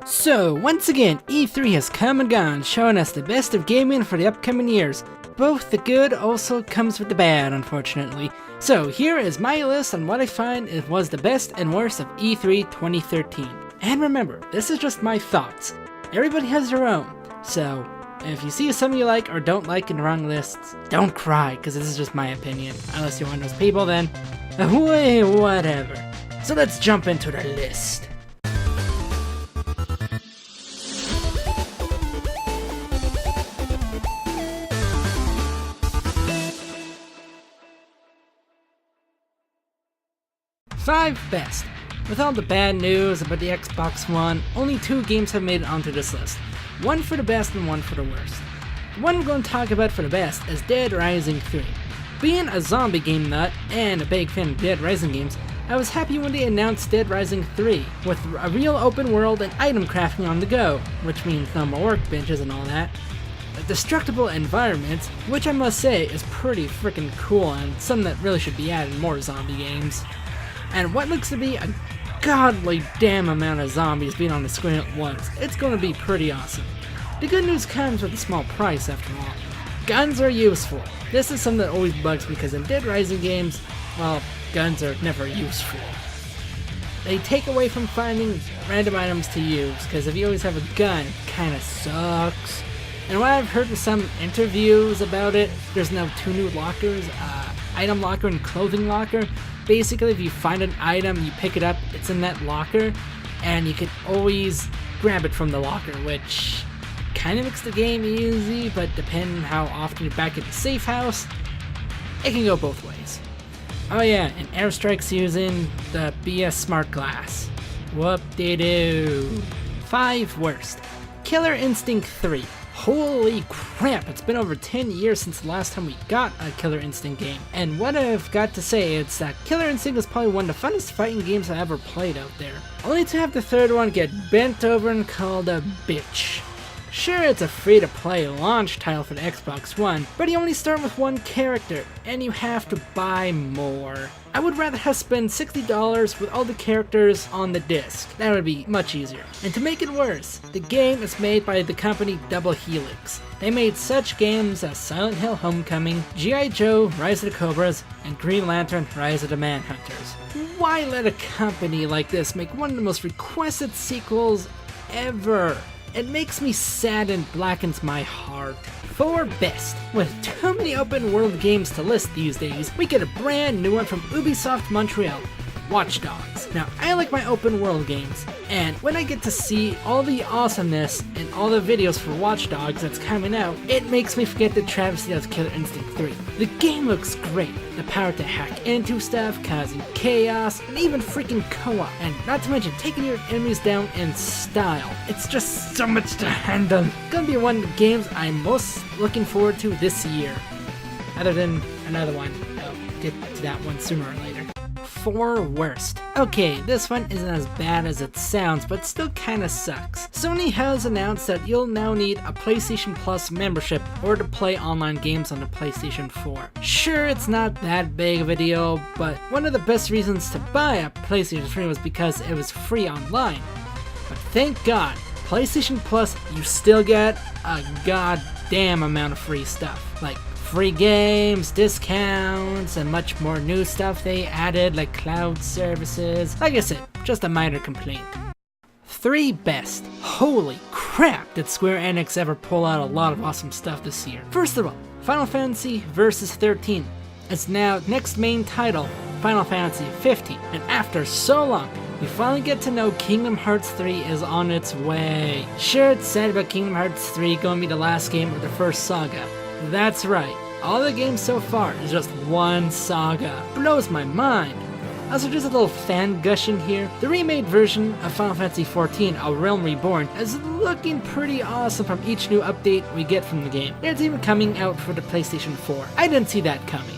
So, once again, E3 has come and gone, showing us the best of gaming for the upcoming years. Both the good also comes with the bad, unfortunately. So, here is my list on what I find was the best and worst of E3 2013. And remember, this is just my thoughts. Everybody has their own. So, if you see something you like or don't like in the wrong lists, don't cry, because this is just my opinion. Unless you're one of those people, then, whatever. So let's jump into the list. Five best. With all the bad news about the Xbox One, only 2 games have made it onto this list. One for the best and one for the worst. The one we're going to talk about for the best is Dead Rising 3. Being a zombie game nut and a big fan of Dead Rising games, I was happy when they announced Dead Rising 3, with a real open world and item crafting on the go, which means no more workbenches and all that. Destructible environments, which I must say is pretty freaking cool and something that really should be added in more zombie games. And what looks to be a godly damn amount of zombies being on the screen at once. It's going to be pretty awesome. The good news comes with a small price after all. Guns are useful. This is something that always bugs me because in Dead Rising games, well, guns are never useful. They take away from finding random items to use, because if you always have a gun, it kinda sucks. And what I've heard in some interviews about it, there's now 2 new lockers, item locker and clothing locker. Basically, if you find an item, you pick it up, it's in that locker, and you can always grab it from the locker, which kind of makes the game easy, but depending how often you're back at the safe house, it can go both ways. Oh yeah, and airstrikes using the BS Smart Glass. Whoop-de-doo. 5 worst. Killer Instinct 3. Holy crap, it's been over 10 years since the last time we got a Killer Instinct game. And what I've got to say is that Killer Instinct is probably one of the funnest fighting games I ever played out there. Only to have the third one get bent over and called a bitch. Sure, it's a free-to-play launch title for the Xbox One, but you only start with 1 character, and you have to buy more. I would rather have spent $60 with all the characters on the disc. That would be much easier. And to make it worse, the game is made by the company Double Helix. They made such games as Silent Hill Homecoming, G.I. Joe, Rise of the Cobras, and Green Lantern, Rise of the Manhunters. Why let a company like this make one of the most requested sequels ever? It makes me sad and blackens my heart. 4 best. With too many open world games to list these days, we get a brand new one from Ubisoft Montreal, Watch Dogs. Now, I like my open world games, and when I get to see all the awesomeness and all the videos for Watch Dogs that's coming out, it makes me forget the travesty of Killer Instinct 3. The game looks great. The power to hack into stuff, causing chaos, and even freaking co-op. And not to mention taking your enemies down in style. It's just so much to handle. Gonna be one of the games I'm most looking forward to this year. Other than another one. I'll get to that one sooner or later. 4 worst. Okay, this one isn't as bad as it sounds, but still kinda sucks. Sony has announced that you'll now need a PlayStation Plus membership or to play online games on the PlayStation 4. Sure, it's not that big of a deal, but one of the best reasons to buy a PlayStation 3 was because it was free online. But thank God, PlayStation Plus, you still get a goddamn amount of free stuff. Like free games, discounts, and much more new stuff they added, like cloud services. Like I said, just a minor complaint. 3 best. Holy crap, did Square Enix ever pull out a lot of awesome stuff this year. First of all, Final Fantasy Versus 13. It's now next main title, Final Fantasy 15. And after so long, we finally get to know Kingdom Hearts 3 is on its way. Sure, it's sad about Kingdom Hearts 3 going to be the last game of the first saga. That's right, all the games so far is just one saga. Blows my mind. Also, just a little fan gushing here. The remade version of Final Fantasy XIV, A Realm Reborn, is looking pretty awesome from each new update we get from the game. It's even coming out for the PlayStation 4. I didn't see that coming.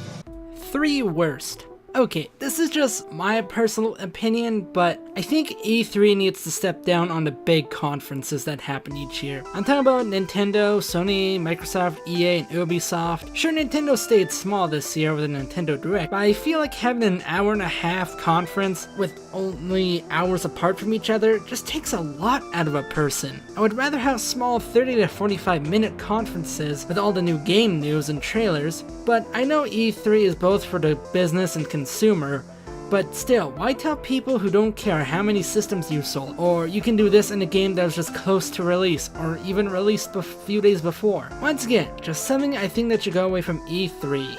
3 worst. Okay, this is just my personal opinion, but I think E3 needs to step down on the big conferences that happen each year. I'm talking about Nintendo, Sony, Microsoft, EA, and Ubisoft. Sure, Nintendo stayed small this year with a Nintendo Direct, but I feel like having an hour-and-a-half conference with only hours apart from each other just takes a lot out of a person. I would rather have small 30 to 45 minute conferences with all the new game news and trailers, but I know E3 is both for the business and consumer, but still, why tell people who don't care how many systems you sold, or you can do this in a game that was just close to release, or even released a few days before? Once again, just something I think that should go away from E3.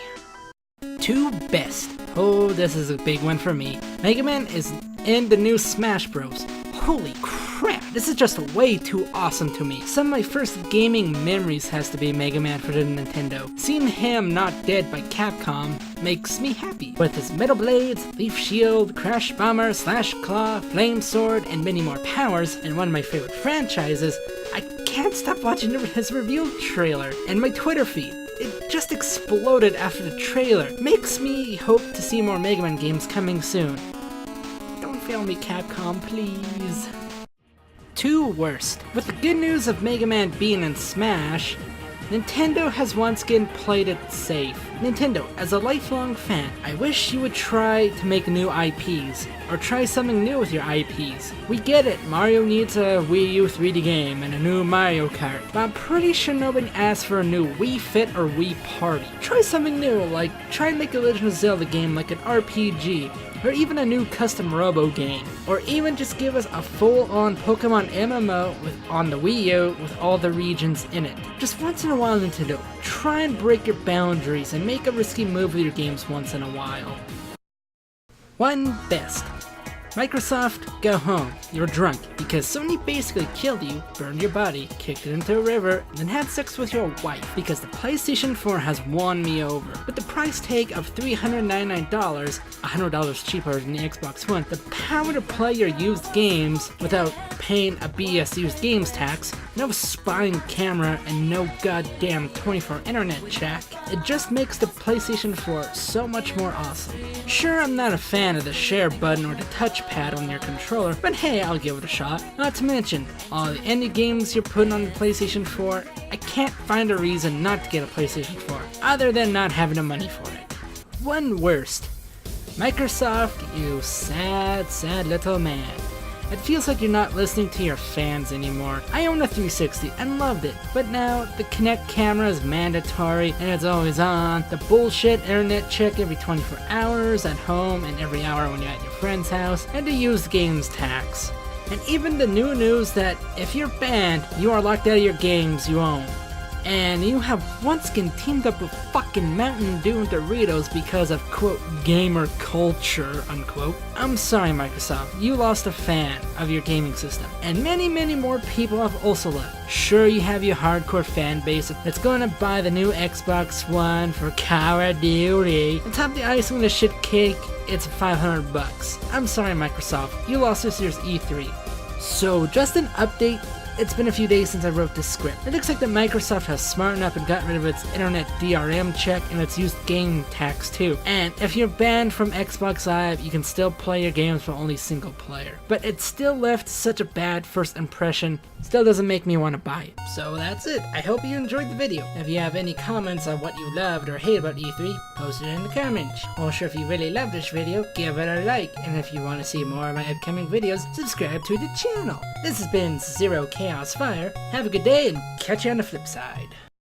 2 best. Oh, this is a big one for me. Mega Man is in the new Smash Bros. Holy crap, this is just way too awesome to me. Some of my first gaming memories has to be Mega Man for the Nintendo. Seeing him not dead by Capcom makes me happy. With his Metal Blades, Leaf Shield, Crash Bomber, Slash Claw, Flame Sword, and many more powers, and one of my favorite franchises, I can't stop watching his reveal trailer and my Twitter feed. It just exploded after the trailer. Makes me hope to see more Mega Man games coming soon. Don't fail me, Capcom, please. 2 worst. With the good news of Mega Man being in Smash, Nintendo has once again played it safe. Nintendo, as a lifelong fan, I wish you would try to make new IPs, or try something new with your IPs. We get it, Mario needs a Wii U 3D game and a new Mario Kart, but I'm pretty sure nobody asked for a new Wii Fit or Wii Party. Try something new, like try and make a Legend of Zelda game like an RPG, or even a new custom Robo game, or even just give us a full-on Pokemon MMO on the Wii U with all the regions in it. Just once in a while, Nintendo, try and break your boundaries and make a risky move with your games once in a while. 1 best. Microsoft, go home. You're drunk because Sony basically killed you, burned your body, kicked it into a river, and then had sex with your wife because the PlayStation 4 has won me over. With the price tag of $399, $100 cheaper than the Xbox One, the power to play your used games without paying a BS used games tax, no spying camera, and no goddamn 24 internet check, it just makes the PlayStation 4 so much more awesome. Sure, I'm not a fan of the share button or the touchpad on your controller, but hey, I'll give it a shot. Not to mention, all the indie games you're putting on the PlayStation 4, I can't find a reason not to get a PlayStation 4, other than not having the money for it. 1 worst. Microsoft, you sad, sad little man. It feels like you're not listening to your fans anymore. I own a 360 and loved it, but now the Kinect camera is mandatory and it's always on. The bullshit internet check every 24 hours at home and every hour when you're at your friend's house, and the used games tax. And even the new news that if you're banned, you are locked out of your games you own. And you have once again teamed up with fucking Mountain Dew and Doritos because of, quote, gamer culture, unquote. I'm sorry, Microsoft, you lost a fan of your gaming system. And many, many more people have also left. Sure, you have your hardcore fan base that's gonna buy the new Xbox One for Call of Duty. And top the icing on the shit cake, it's $500. I'm sorry, Microsoft, you lost this year's E3. So, just an update. It's been a few days since I wrote this script. It looks like that Microsoft has smartened up and got rid of its internet DRM check and its used game tax too. And if you're banned from Xbox Live, you can still play your games for only single player. But it still left such a bad first impression, still doesn't make me want to buy it. So that's it. I hope you enjoyed the video. If you have any comments on what you loved or hate about E3, post it in the comments. Also, if you really love this video, give it a like. And if you want to see more of my upcoming videos, subscribe to the channel. This has been Zero Chaos Fire. Have a good day and catch you on the flip side.